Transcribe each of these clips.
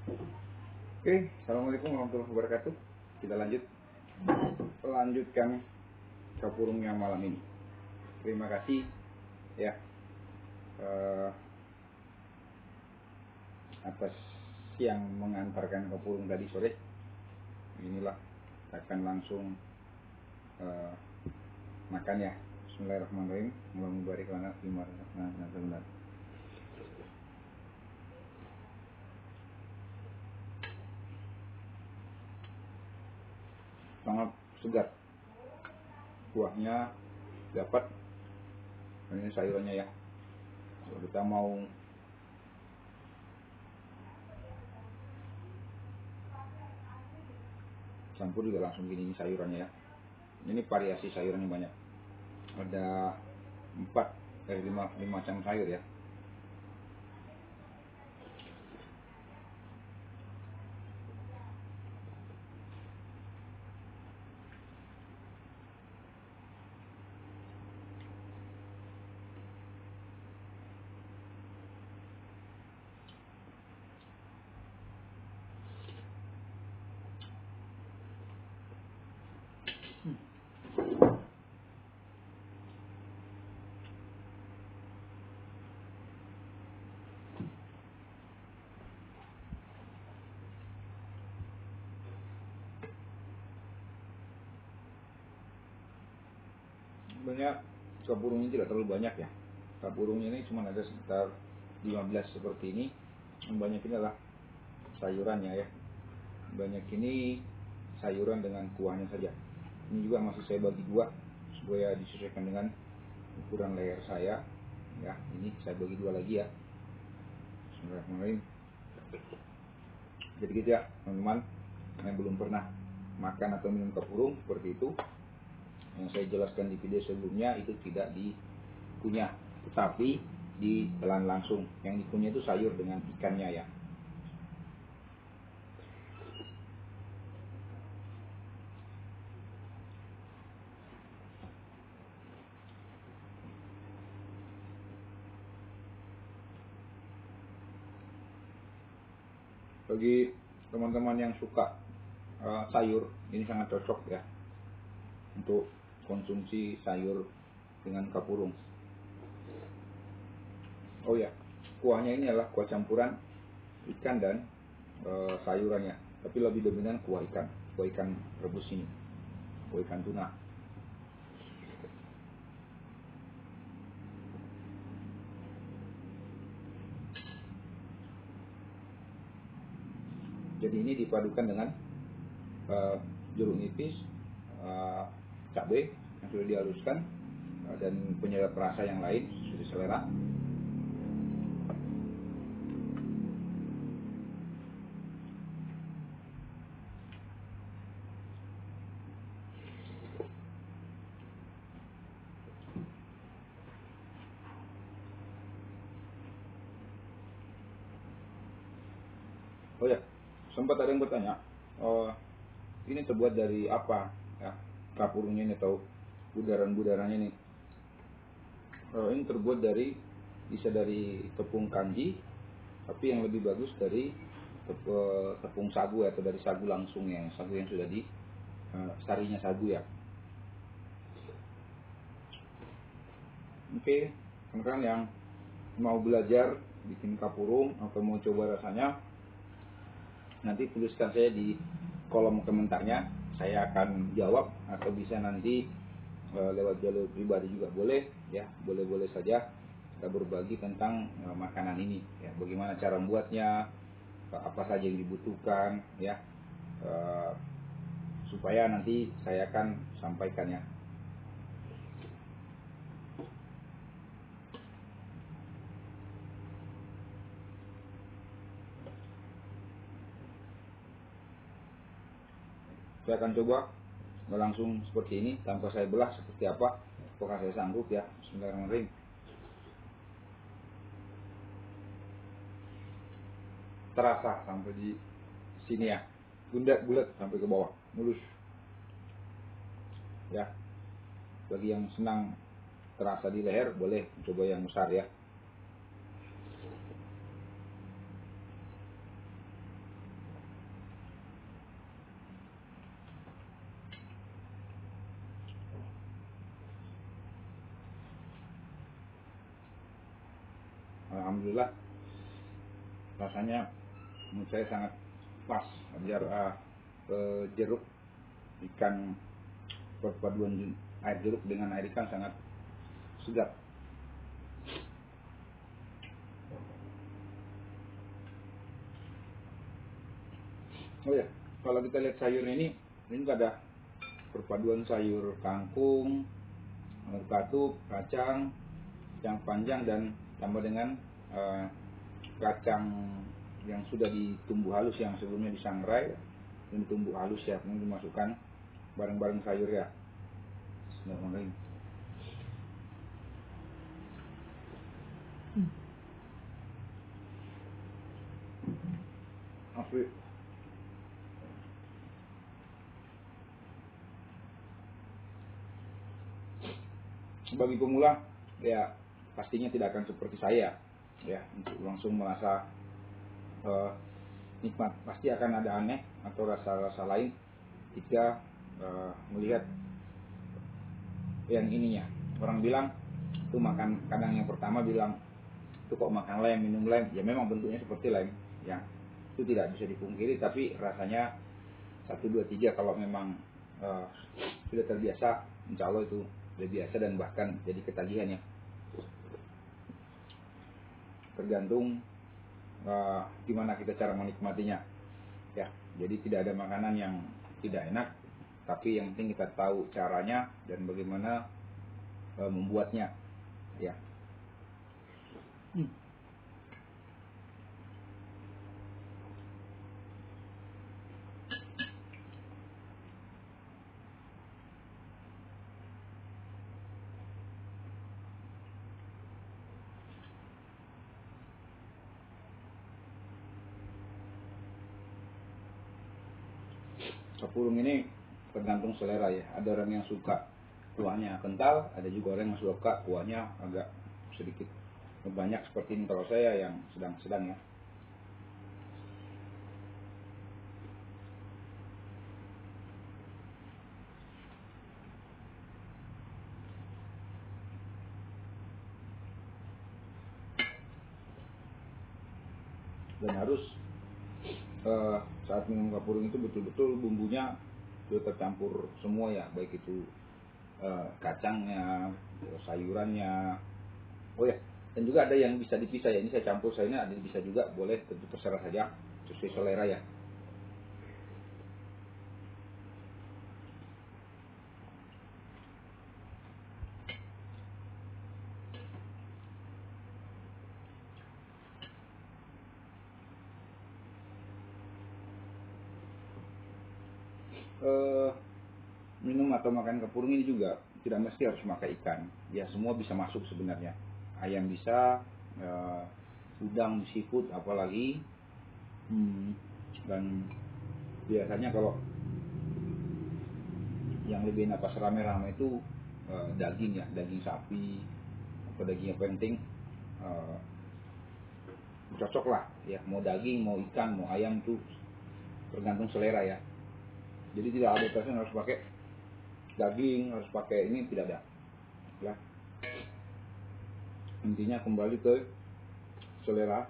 Oke, assalamualaikum warahmatullahi wabarakatuh. Kita lanjutkan kapurungnya malam ini. Terima kasih ya atas yang mengantarkan kapurung tadi sore. Inilah akan langsung makan ya. Bismillahirrahmanirrahim. Allahumma barik lana fima razaqtana. Sangat segar, kuahnya dapat. Ini sayurannya ya, kalau kita mau campur juga langsung gini sayurannya ya. Ini variasi sayurannya banyak, ada 5 macam sayur ya. Sebenarnya kapurungnya tidak terlalu banyak ya. Kapurungnya ini cuma ada sekitar 15 seperti ini. Yang banyak ini adalah sayurannya ya. Banyak ini sayuran dengan kuahnya saja. Ini juga masih saya bagi dua supaya disesuaikan dengan ukuran leher saya ya. Ini saya bagi dua lagi ya. Bismillahirrahmanirrahim. Jadi gitu ya teman-teman yang belum pernah makan atau minum kapurung seperti itu, yang saya jelaskan di video sebelumnya itu tidak dikunyah, tetapi ditelan langsung. Yang dikunyah itu sayur dengan ikannya ya. Bagi teman-teman yang suka sayur, ini sangat cocok ya untuk konsumsi sayur dengan kapurung. Oh ya, kuahnya ini adalah kuah campuran ikan dan sayurannya, tapi lebih dominan kuah ikan rebus ini, kuah ikan tuna. Jadi ini dipadukan dengan jeruk nipis, cabai yang sudah dihaluskan, dan penyedap rasa yang lain sesuai selera. Oh ya, sempat ada yang bertanya, ini terbuat dari apa ya kapurungnya ini atau budaran-budarannya ini? Ini terbuat bisa dari tepung kanji, tapi yang lebih bagus dari tepung sagu atau dari sagu langsung ya, sagu yang sudah di sarinya sagu ya. Oke, teman-teman yang mau belajar bikin kapurung atau mau coba rasanya, nanti tuliskan saya di kolom komentarnya, saya akan jawab, atau bisa nanti lewat jalur pribadi juga boleh ya, boleh-boleh saja kita berbagi tentang makanan ini ya, bagaimana cara membuatnya, apa saja yang dibutuhkan ya, supaya nanti saya akan sampaikan ya. Saya akan coba langsung seperti ini tanpa saya belah seperti apa, apakah saya sanggup ya. Bismillahirrahmanirrahim. Terasa sampai di sini ya, bulat sampai ke bawah, mulus ya. Bagi yang senang terasa di leher, boleh coba yang besar ya. alhamdulillah rasanya menurut saya sangat pas. Biar jeruk ikan, perpaduan air jeruk dengan air ikan sangat sedap. Oh ya, kalau kita lihat sayur ini ada perpaduan sayur kangkung, katup, kacang yang panjang dan tambah dengan kacang yang sudah ditumbuk halus, yang sebelumnya disangrai dan ditumbuk halus ya, kemudian dimasukkan bareng-bareng sayur ya. Bismillahirrahmanirrahim. Asli. Bagi pemula ya pastinya tidak akan seperti saya ya, untuk langsung merasa nikmat. Pasti akan ada aneh atau rasa-rasa lain jika melihat yang ininya. Orang bilang itu makan, kadang yang pertama bilang itu kok makan lem, minum lem. Ya memang bentuknya seperti lem ya, itu tidak bisa dipungkiri, tapi rasanya 1, 2, 3 kalau memang sudah terbiasa, insya Allah itu sudah biasa dan bahkan jadi ketagihan ya. Tergantung gimana kita cara menikmatinya ya. Jadi tidak ada makanan yang tidak enak, tapi yang penting kita tahu caranya dan bagaimana membuatnya ya. Kapurung ini tergantung selera ya. Ada orang yang suka kuahnya kental, ada juga orang yang suka kuahnya agak sedikit banyak seperti ini. Kalau saya yang sedang-sedang ya. Dan harus saat minum kapurung itu betul-betul bumbunya sudah tercampur semua ya, baik itu kacangnya, sayurannya. Oh ya, dan juga ada yang bisa dipisah ya. Ini saya campur, saya ini ada bisa juga, boleh, tentu terserah saja sesuai selera ya. Minum atau makan kapurung ini juga tidak mesti harus memakai ikan ya, semua bisa masuk sebenarnya. Ayam bisa, udang, seafood apalagi. Dan biasanya kalau yang lebih enak pas rame-rame itu daging ya, daging sapi atau daging yang penting cocok lah ya, mau daging, mau ikan, mau ayam, tuh tergantung selera ya. Jadi tidak ada batasan harus pakai daging, harus pakai ini, tidak ada ya. Intinya kembali ke selera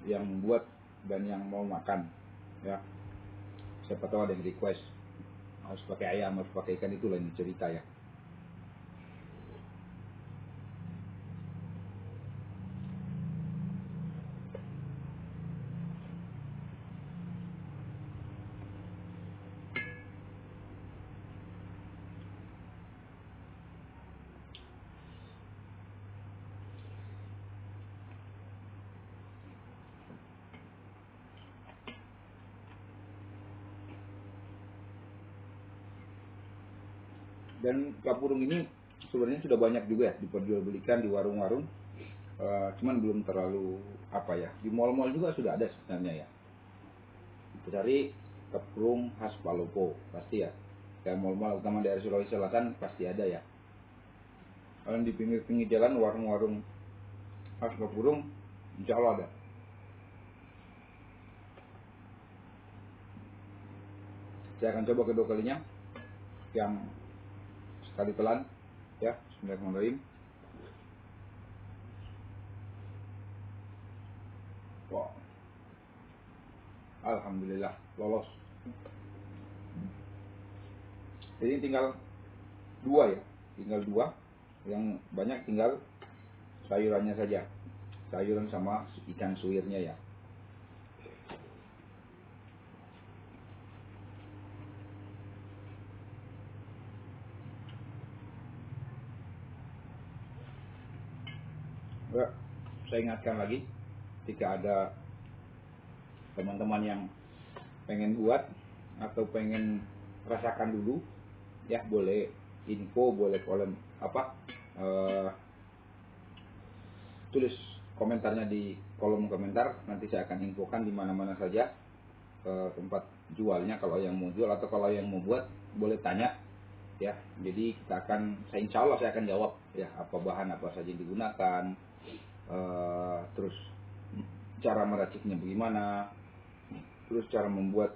yang membuat dan yang mau makan ya. Siapa tahu ada yang request harus pakai ayam, harus pakai ikan, itu lain cerita ya. Dan kapurung ini sebenarnya sudah banyak juga ya diperjualbelikan di warung-warung, cuman belum terlalu apa ya, di mall-mall juga sudah ada sebenarnya ya. Kita cari kapurung khas Palopo pasti ya, kayak mall-mall utama daerah Sulawesi Selatan pasti ada ya. Kalau di pinggir-pinggir jalan warung-warung khas kapurung insya Allah ada. Saya akan coba kedua kalinya, yang sekali telan ya. Bismillahirrahmanirrahim. Wah, alhamdulillah lolos. Jadi tinggal 2 ya, tinggal 2. Yang banyak tinggal sayurannya saja, sayuran sama ikan suwirnya ya. Saya ingatkan lagi, jika ada teman-teman yang pengen buat atau pengen rasakan dulu ya, boleh info, boleh tulis komentarnya di kolom komentar. Nanti saya akan infokan di mana-mana saja tempat jualnya kalau yang mau jual, atau kalau yang mau buat boleh tanya ya. Jadi insya Allah saya akan jawab ya, apa bahan apa saja yang digunakan, terus cara meraciknya bagaimana, terus cara membuat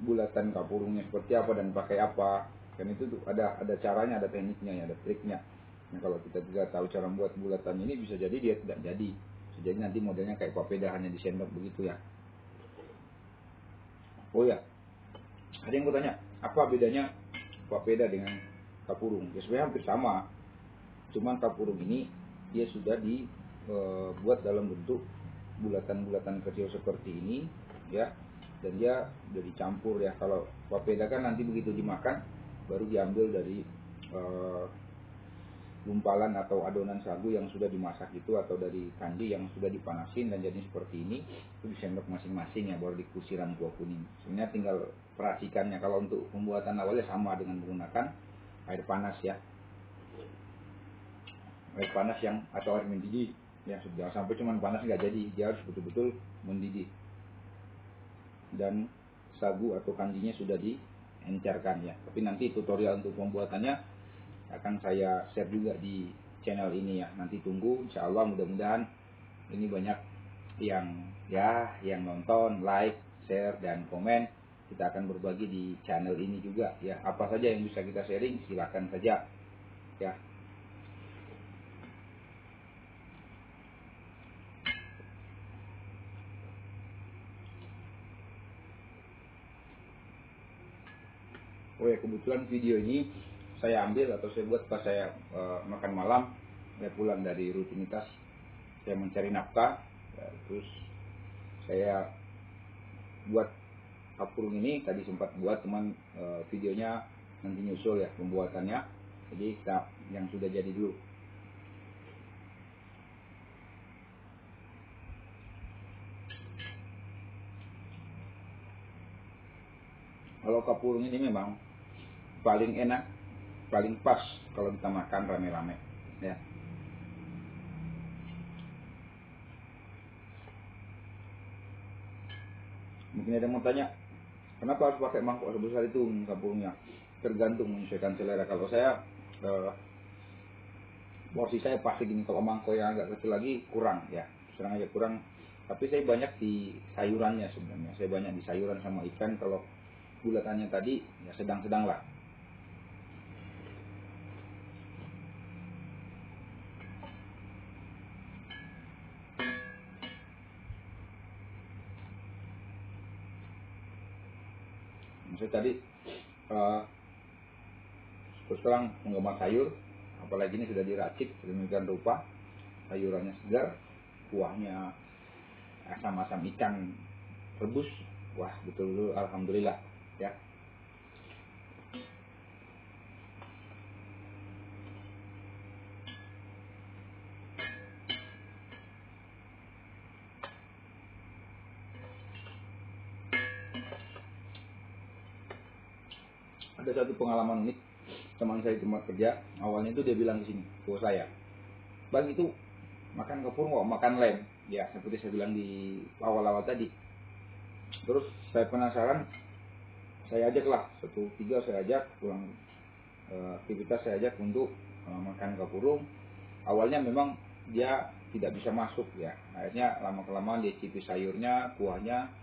bulatan kapurungnya seperti apa dan pakai apa. Kan itu tuh ada caranya, ada tekniknya ya, ada triknya. Nah, kalau kita tidak tahu cara membuat bulatan ini, bisa jadi dia tidak jadi. Bisa jadi nanti modelnya kayak papeda, hanya di sendok begitu ya. Oh ya, ada yang bertanya, apa bedanya papeda dengan kapurung? Ya sebenarnya hampir sama. Cuman kapurung ini dia sudah dibuat dalam bentuk bulatan-bulatan kecil seperti ini ya, dan dia sudah dicampur ya. Kalau papeda kan nanti begitu dimakan baru diambil dari gumpalan atau adonan sagu yang sudah dimasak itu, atau dari kanji yang sudah dipanasin dan jadi seperti ini, itu disendok masing-masing ya, baru dikusiram kuah kuning. Sebenarnya tinggal perhatikannya. Kalau untuk pembuatan awalnya sama dengan menggunakan air panas ya, air panas yang atau air mendidih ya. Jangan sampai cuma panas nggak jadi, dia harus betul-betul mendidih. Dan sagu atau kanjinya sudah diencerkan ya. Tapi nanti tutorial untuk pembuatannya akan saya share juga di channel ini ya. Nanti tunggu, insya Allah mudah-mudahan ini banyak yang nonton, like, share, dan komen. Kita akan berbagi di channel ini juga ya. Apa saja yang bisa kita sharing, silakan saja ya. Oh ya, kebetulan video ini saya ambil atau saya buat pas saya makan malam ya, pulang dari rutinitas saya mencari nafkah ya. Terus saya buat kapurung ini, tadi sempat buat, teman videonya nanti nyusul ya pembuatannya. Jadi kita yang sudah jadi dulu. Kalau kapurung ini memang paling enak, paling pas kalau kita makan rame-rame ya. Mungkin ada yang mau tanya, kenapa harus pakai mangkok sebesar itu kapurungnya? Tergantung, menyesuaikan selera. Kalau saya porsi saya pasti gini, kalau mangkok yang agak kecil lagi kurang ya, serang aja kurang. Tapi saya banyak di sayurannya sebenarnya, saya banyak di sayuran sama ikan. Kalau bulatannya tadi ya sedang-sedang lah. Maksud tadi terus terang penggemar sayur, apalagi ini sudah diracik sedemikian rupa, sayurannya segar, kuahnya asam-asam ikan rebus, wah betul-betul alhamdulillah ya. Ada satu pengalaman unik, teman saya di tempat kerja, awalnya itu dia bilang ke sini ke saya, bang itu makan kapurung kok makan lem ya, seperti saya bilang di awal-awal tadi. Terus saya penasaran, saya ajaklah 1-3, saya ajak pulang aktivitas, saya ajak untuk makan kapurung. Awalnya memang dia tidak bisa masuk ya, akhirnya lama-kelamaan dia cipis sayurnya, kuahnya.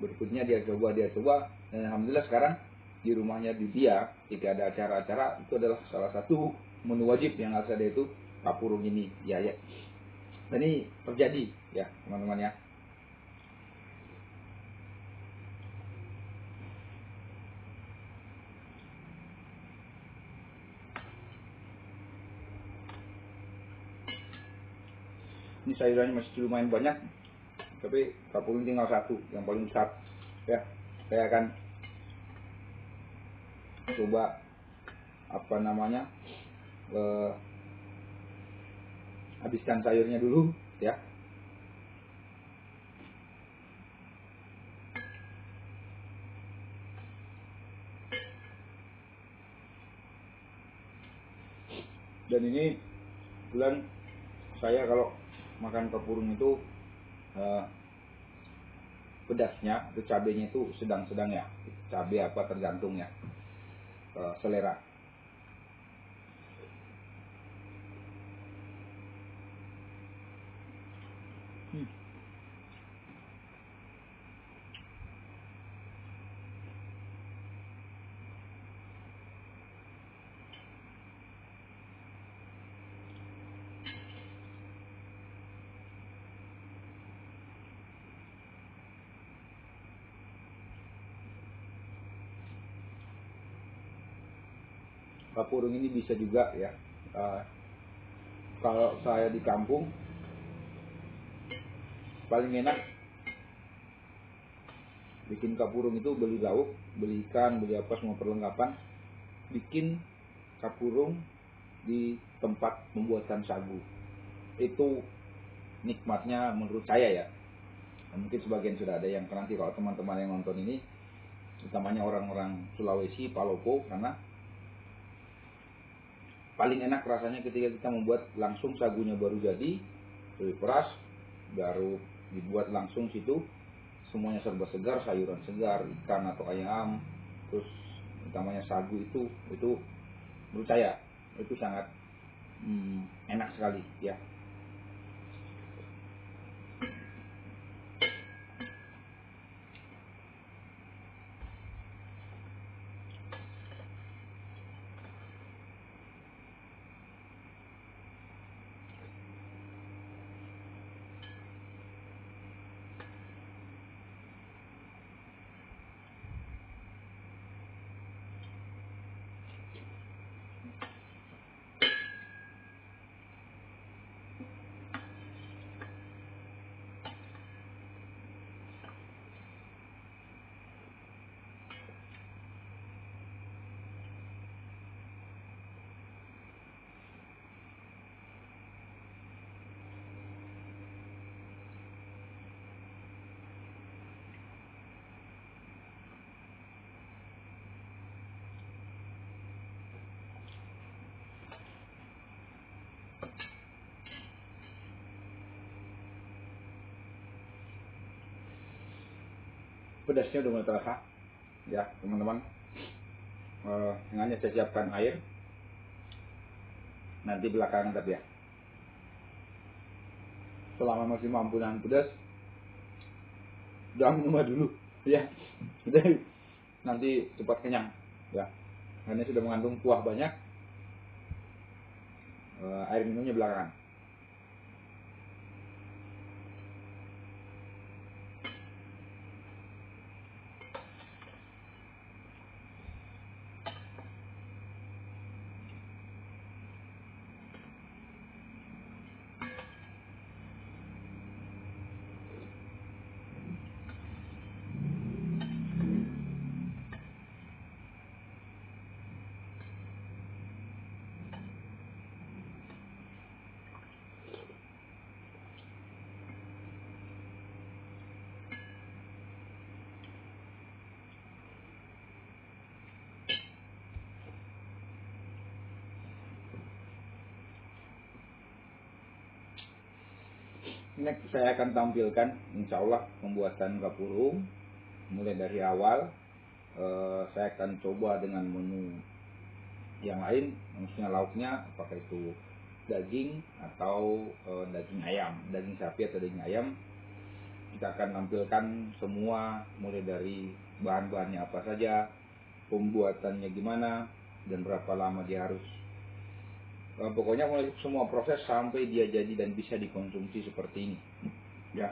Berikutnya dia coba, dan alhamdulillah sekarang di rumahnya dia jika ada acara-acara, itu adalah salah satu menu wajib yang harus ada, itu kapurung ini ya. Dan ini terjadi ya teman-teman ya. Ini sayurannya masih lumayan banyak, tapi kapurung tinggal satu yang paling besar ya. Saya akan coba habiskan sayurnya dulu ya. Dan ini bulan saya kalau makan kapurung itu pedasnya itu cabenya itu sedang-sedang ya. Cabai apa tergantung ya selera. Kapurung ini bisa juga ya, kalau saya di kampung paling enak bikin kapurung itu beli lauk, beli ikan, beli apa semua perlengkapan, bikin kapurung di tempat pembuatan sagu. Itu nikmatnya menurut saya ya. Mungkin sebagian sudah ada yang nanti kalau teman-teman yang nonton ini utamanya orang-orang Sulawesi, Palopo, karena paling enak rasanya ketika kita membuat langsung sagunya baru jadi, diperas, baru dibuat langsung situ, semuanya serba segar, sayuran segar, ikan atau ayam, terus utamanya sagu itu menurut saya itu sangat enak sekali ya. Pedasnya udah mulai terasa ya teman-teman. Yang hanya saya siapkan air nanti belakangan tapi ya, selama masih mampu nahan pedas jangan minum dulu ya, jadi nanti cepat kenyang ya, karena sudah mengandung kuah banyak. Air minumnya belakangan. Next saya akan tampilkan insya Allah pembuatan kapurung mulai dari awal. Saya akan coba dengan menu yang lain, maksudnya lauknya apakah itu daging atau daging ayam, daging sapi atau daging ayam. Kita akan tampilkan semua mulai dari bahan-bahannya apa saja, pembuatannya gimana, dan berapa lama dia harus Pokoknya mulai semua proses sampai dia jadi dan bisa dikonsumsi seperti ini, ya.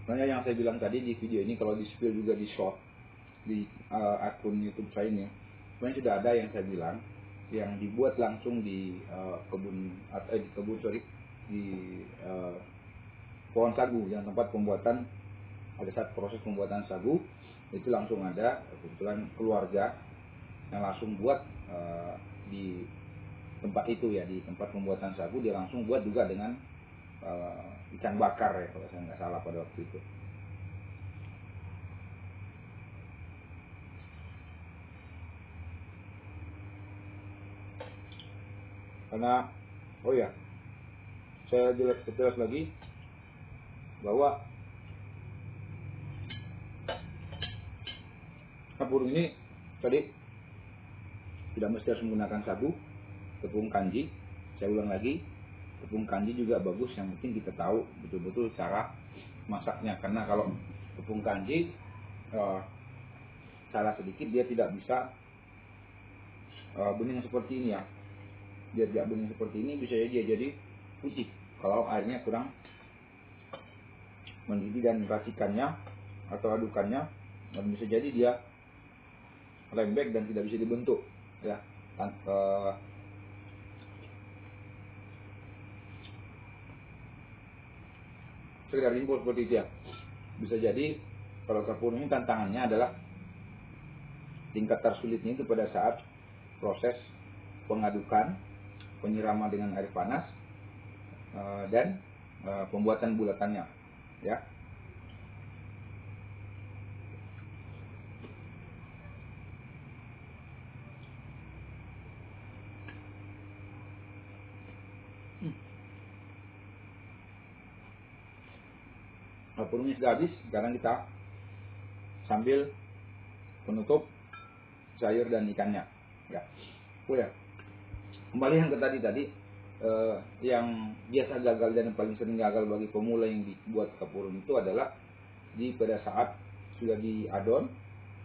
Makanya yang saya bilang tadi di video ini, kalau di spill juga di short di akun YouTube saya ini, sebenarnya sudah ada yang saya bilang yang dibuat langsung di pohon sagu, yang tempat pembuatan, pada saat proses pembuatan sagu itu langsung ada kebetulan keluarga yang langsung buat di tempat itu ya, di tempat pembuatan sagu dia langsung buat juga dengan ikan bakar ya, kalau saya nggak salah pada waktu itu. Karena oh ya, saya jelas lagi bahwa kapur ini tadi tidak mesti harus menggunakan sagu, tepung kanji. Saya ulang lagi, tepung kanji juga bagus, yang penting kita tahu betul-betul cara masaknya. Karena kalau tepung kanji salah sedikit dia tidak bisa bening seperti ini ya. Dia tidak bening seperti ini, bisa dia jadi putih kalau airnya kurang mendidih dan racikannya atau adukannya, dan bisa jadi dia lembek dan tidak bisa dibentuk ya. Sekedar info seperti itu ya. Bisa jadi kalau kapur ini tantangannya adalah tingkat tersulitnya itu pada saat proses pengadukan, penyiraman dengan air panas, dan pembuatan bulatannya ya. Kapurnya sudah habis, sekarang kita sambil penutup sayur dan ikannya ya. Oh ya, kembali yang ke tadi yang biasa gagal dan paling sering gagal bagi pemula yang dibuat kapurung itu adalah pada saat sudah diadon,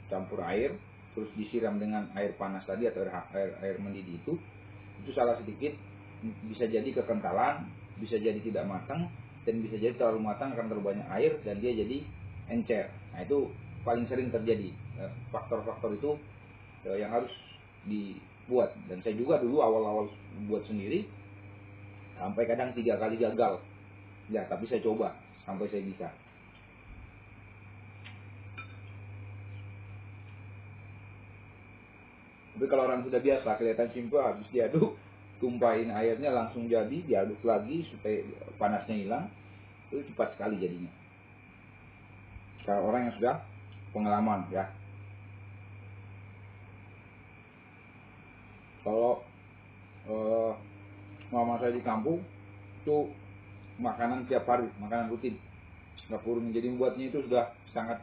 campur air, terus disiram dengan air panas tadi atau air mendidih itu salah sedikit bisa jadi kekentalan, bisa jadi tidak matang, dan bisa jadi terlalu matang karena terlalu banyak air dan dia jadi encer. Nah itu paling sering terjadi. Faktor-faktor itu yang harus dibuat, dan saya juga dulu awal-awal buat sendiri sampai kadang 3 kali gagal ya, tapi saya coba sampai saya bisa. Tapi kalau orang sudah biasa, kelihatan simpel, habis diaduk, tumpahin airnya langsung jadi, diaduk lagi supaya panasnya hilang, itu cepat sekali jadinya. Kalau orang yang sudah pengalaman ya. Kalau mama saya di kampung itu makanan tiap hari, makanan rutin. Kapurung, jadi membuatnya itu sudah sangat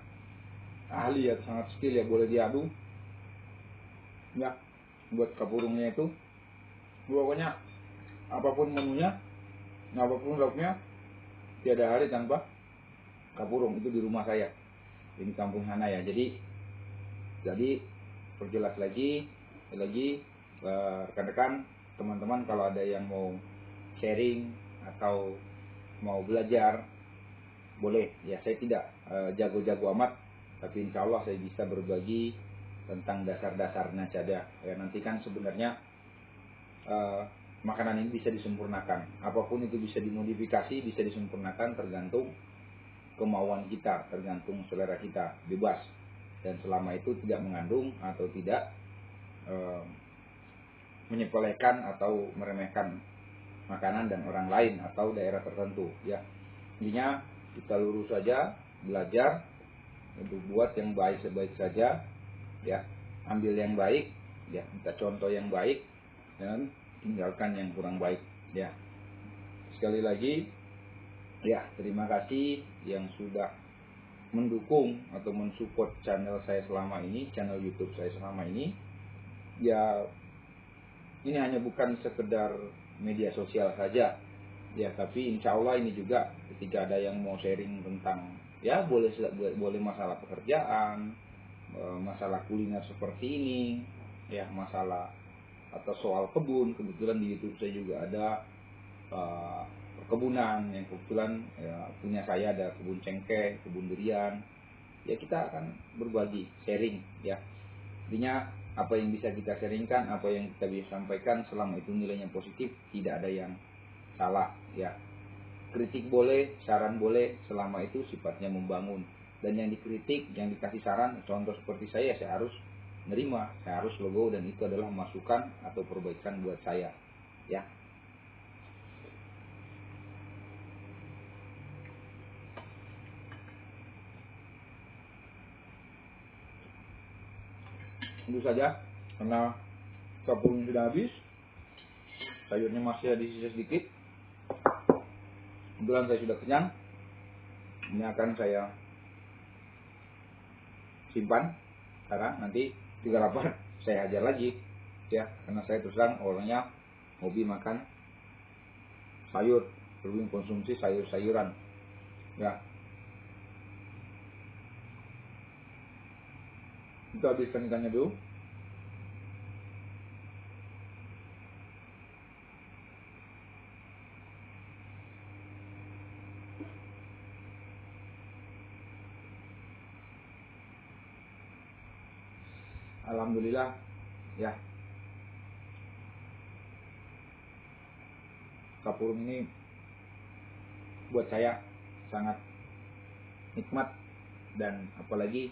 ahli ya, sangat skill ya, boleh diadu ya buat kapurungnya itu. Pokoknya apapun menunya, apapun lauknya, tiada hari tanpa kapurung itu di rumah saya, ini kampung sana ya. Jadi perjelas lagi rekan-rekan, teman-teman, kalau ada yang mau sharing atau mau belajar boleh ya. Saya tidak jago-jago amat, tapi insya Allah saya bisa berbagi tentang dasar-dasarnya saja ya. Nanti kan sebenarnya makanan ini bisa disempurnakan, apapun itu bisa dimodifikasi, bisa disempurnakan, tergantung kemauan kita, tergantung selera kita, bebas. Dan selama itu tidak mengandung atau tidak menyepelekan atau meremehkan makanan dan orang lain atau daerah tertentu ya. Intinya kita lurus saja, belajar untuk buat yang baik sebaik saja ya, ambil yang baik ya, kita contoh yang baik dan tinggalkan yang kurang baik ya. Sekali lagi ya, terima kasih yang sudah mendukung atau mensupport channel saya selama ini, channel YouTube saya selama ini ya. Ini hanya bukan sekedar media sosial saja ya, tapi insya Allah ini juga ketika ada yang mau sharing tentang Ya boleh masalah pekerjaan, masalah kuliner seperti ini, ya masalah atau soal kebun. Kebetulan di YouTube saya juga ada perkebunan yang kebetulan ya, punya saya ada kebun cengkeh, kebun durian. Ya kita akan berbagi, sharing ya. Intinya apa yang bisa kita sharingkan, apa yang kita bisa sampaikan selama itu nilainya positif, tidak ada yang salah ya. Kritik boleh, saran boleh, selama itu sifatnya membangun. Dan yang dikritik, yang dikasih saran, contoh seperti saya harus nerima, saya harus logo, dan itu adalah masukan atau perbaikan buat saya ya. Tentu saja karena kapurnya sudah habis, sayurnya masih ada sisa sedikit. Kebetulan saya sudah kenyang. Ini akan saya simpan sekarang, nanti 38 saya ajar lagi ya, karena saya terus terang orangnya hobi makan sayur, lebih konsumsi sayur-sayuran ya. Kita habiskan ikannya dulu. Alhamdulillah ya, kapurung ini buat saya sangat nikmat, dan apalagi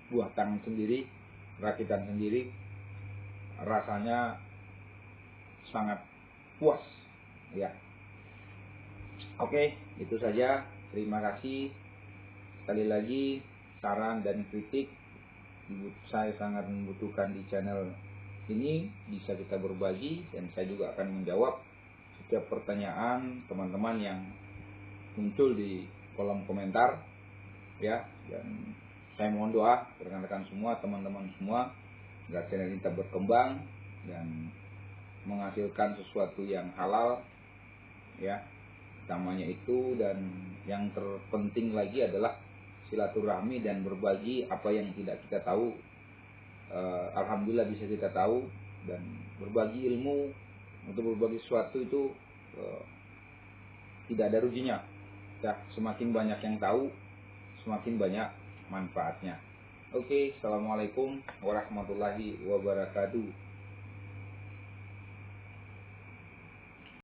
buah tangan sendiri, rakitan sendiri, rasanya sangat puas ya. Oke, itu saja. Terima kasih sekali lagi. Saran dan kritik saya sangat membutuhkan di channel ini. Bisa kita berbagi, dan saya juga akan menjawab setiap pertanyaan teman-teman yang muncul di kolom komentar ya. Dan saya mohon doa rekan-rekan semua, teman-teman semua, agar channel ini tetap berkembang dan menghasilkan sesuatu yang halal ya, utamanya itu. Dan yang terpenting lagi adalah silaturahmi dan berbagi apa yang tidak kita tahu. Alhamdulillah bisa kita tahu, dan berbagi ilmu untuk berbagi sesuatu itu tidak ada ruginya ya. Semakin banyak yang tahu, semakin banyak manfaatnya. Oke, assalamualaikum warahmatullahi wabarakatuh.